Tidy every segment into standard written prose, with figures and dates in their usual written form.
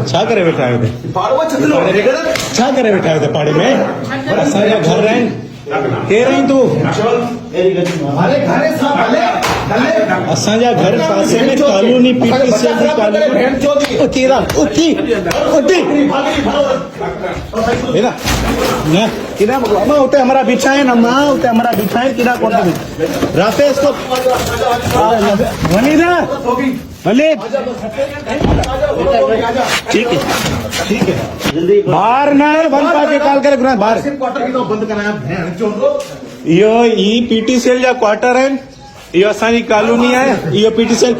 छा करे वेठा आहियो पाड़े में असांजा घर आहिनि केरु आहीं तूं असांजा घर पासे में कॉलोनी पीटीसीएल जी कॉलोनी केरा उठी हेरा ना किना अम्मा उते हमारा बिछा है ना मां उते हमारा बिछा है किना कोन रातेश को वनी ना भले ठीक है बाहर ना बंद पाके कॉल करे बाहर बंद कराया यो ई पीटीसीएल जा क्वार्टर है यो असांजी कॉलोनी है यो पीटीसीएल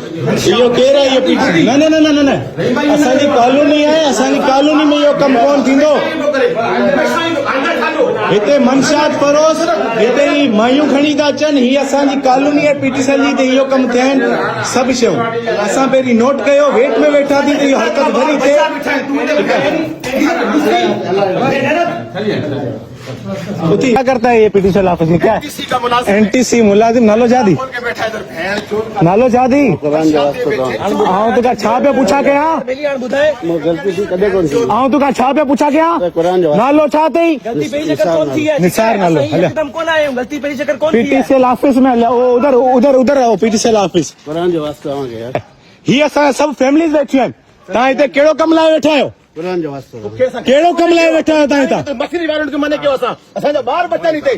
यो केर है यो पीटीसीएल न असांजी कॉलोनी है असांजी कॉलोनी में यो कम कोन थींदो हिते मनशात परोस हिते ई मायूं खणी था अचनि ही असांजी कॉलोनी है पीटीसीएल जी ते इहो कम थियनि सभु शयूं असां पहिरीं नोट कयो वेट में वेठा थी इहो हरकत भरी थिए क्या करता है ये पीटीसीएल ऑफिस में क्या एनटीसी मुलाजिम नालो जादी नालो जादी आऊं तो छा पे पूछा के हां आऊं तो छा पे पूछा के हां नालो छा थई गलती पेई चक्कर कौन थी है निसार नालो एकदम कोन आयो गलती पेई चक्कर कौन थी पीटीसीएल ऑफिस में उधर आओ पीटीसीएल ऑफिस कुरान जो वास्ते आवांगे यार ही असा सब फैमिलीज बैठी हैं ता इते केड़ो कम लाए बैठा आयो कुरान जो वास्ते केड़ो कम लाए बैठा आयो ता इता मछली वारन के मने के असा असा जो बाहर बच्चा नहीं थे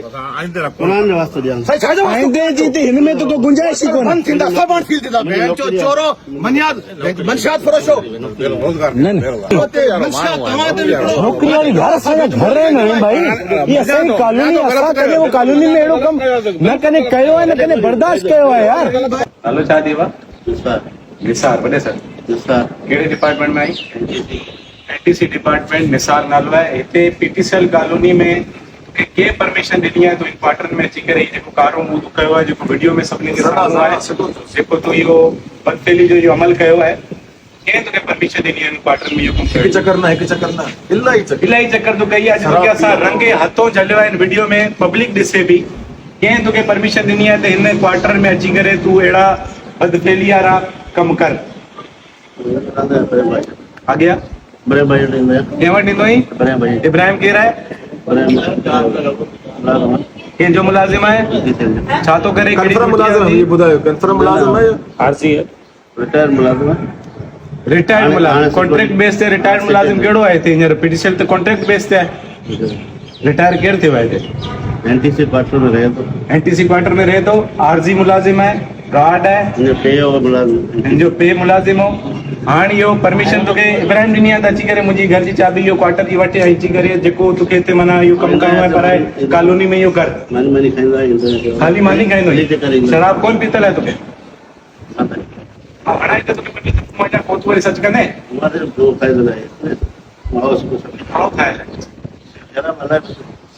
कुरान जो वास्ते ध्यान सही छा जो आइंदे जी ते इनमें तो गुंजाइश ही कोन बंद थींदा सब बंद थी थींदा बहन चोरो मनियाद मनशात फरोशो न मनशात तमाते नौकरी वाली घर असा घर है ना भाई ये असा कॉलोनी असा कने वो कॉलोनी में एड़ो कम न कने कयो है न कने बर्दाश्त कयो है यार हेलो छा देवा निसार बड़े सर निसार केड़े डिपार्टमेंट में आई एनटीसी डिपार्टमेंट निसार नालो है हिते पीटीसीएल कॉलोनी में के परमिशन ॾिनी आहे तो इन क्वार्टर में अची करे जेको कारो मुंह कयो आहे जेको वीडियो में सभिनी खे साम्हूं आहे जेको तूं इहो बदफेली जो इहो अमल कयो आहे कंहिं तोखे परमिशन ॾिनी आहे इन क्वार्टर में इहो कमु हिकु चक्कर न इलाही चक्कर तो कई आहे जेके असां रंगे हथों झलियो आहे वीडियो में पब्लिक ॾिसे बि कंहिं तोखे परमिशन ॾिनी आहे त हिन क्वार्टर में अची करे तूं अहिड़ा बदफेली वारा कम कर अॻियां कंहिं वटि ॾींदो ई इब्राहिम केरु आहे कंहिंजो मुलाज़िम आहे छा थो करे रिटायर्ड मुलाज़िम कॉन्ट्रैक्ट बेस ते रिटायर्ड मुलाज़िम कहिड़ो आहे हिते हींअर पीटीसीएल ते कॉन्ट्रैक्ट बेस ते आहे रिटायर केरु थियो आहे हिते एनटीसी क्वार्टर में रहे थो आरजी मुलाज़िम आहे गार्ड है जो पे मुलाजिम हो हाणे इहो परमिशन तोखे इब्राहिम ॾिनी आहे त अची करे मुंहिंजी घर जी चाबी इहो क्वार्टर जी वठी अची करे जेको तोखे हिते माना इहो कमु करिणो आहे पर कॉलोनी में इहो कर खाली मानी खाईंदो शराब कोन पीतल आहे तोखे हाणे त तोखे मुंहिंजा पोइ तूं वरी सच कंदे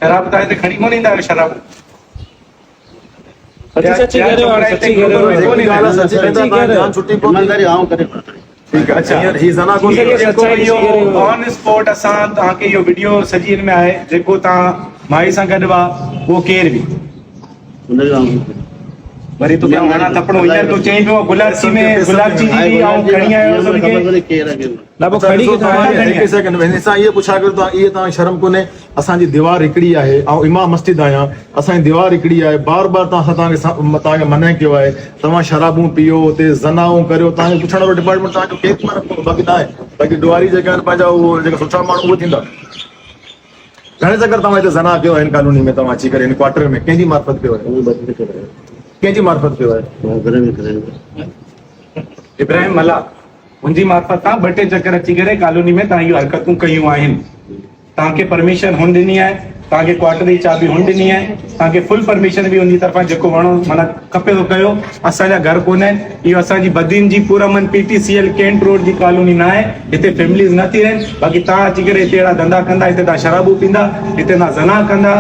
शराब त हिते खणी कोन ईंदा आहियो शराब सच्ची कह रहे हो ऑन स्पॉट असां तव्हांखे इहो वीडियो सॼी हिन में आहे जेको तव्हां माई सां गॾु हुआ उहो केरु बि वरी तोखे वणा थपड़ो हींअर तूं चईं पियो गुलाबजी में गुलाबजी जी बि आऊं खणी आयो इहे पुछा कयो तव्हां इहे तव्हां शर्म कोन्हे असांजी दीवार हिकिड़ी आहे ऐं इमाम मस्जिद आहियां असांजी दीवार हिकिड़ी आहे बार बार तव्हांखे मना कयो आहे तव्हां शराबूं पीओ हुते ज़नाऊं करियो तव्हांखे पुछण वारो डिपार्टमेंट तव्हांजो केस बाक़ी न आहे बाक़ी ॾुआरी जेका आहिनि पंहिंजा उहो जेका सुठा माण्हू उहे थींदा घणे चकर तव्हां हिते ज़ना कयो आहे हिन कॉलोनी में तव्हां अची करे हिन क्वार्टर में कंहिंजी मार्फत कयो आहे कंहिंजी मार्फत कयो आहे इब्राहिम मला मुंहिंजी मार्फत तां 2-3 चकर अची करे कॉलोनी में तव्हां इहो हरकतूं कयूं आहिनि तव्हांखे परमिशन हुन ॾिनी आहे तव्हांखे क्वार्टर जी चाबी हुन ॾिनी आहे तव्हांखे फुल परमिशन बि उनजी तरफ़ां जेको वणो माना खपे थो कयो असांजा घर कोन आहिनि इहो असांजी बदीन जी पूरमन पीटीसीएल कैंट रोड जी कॉलोनी न आहे हिते फैमिलीज़ न थी रहनि बाक़ी तव्हां अची करे हिते अहिड़ा धंधा कंदा हिते तव्हां शराबूं पींदा हिते तव्हां ज़ना कंदा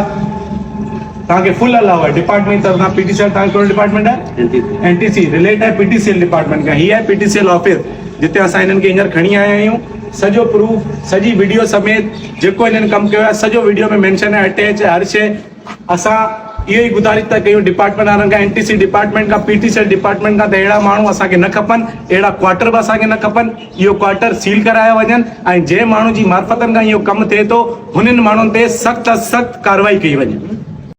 तव्हांखे फुल अलाउ आहे डिपार्टमेंट तरफ़ां पीटीसीएल तव्हांजो कहिड़ो डिपार्टमेंट आहे एनटीसी रिलेट आहे पीटीसीएल डिपार्टमेंट खां हीअ आहे पीटीसीएल ऑफिस जिते असां हिननि खे हींअर खणी आया आहियूं सॼो प्रूफ सॼी वीडियो समेत जेको हिननि कमु कयो आहे सॼो वीडियो में मेंशन आहे अटैच आहे हर शइ असां इहो ई गुज़ारिश था कयूं डिपार्टमेंट वारनि खां, NTC डिपार्टमेंट खां, PTCL डिपार्टमेंट खां, त अहिड़ा माण्हू असांखे न खपनि, अहिड़ा क्वार्टर बि असांखे न खपनि। इहो क्वार्टर सील कराया वञनि ऐं जंहिं माण्हू जी मार्फतनि खां इहो कमु थिए थो हुननि माण्हुनि ते सख़्त कार्रवाई कई वञे।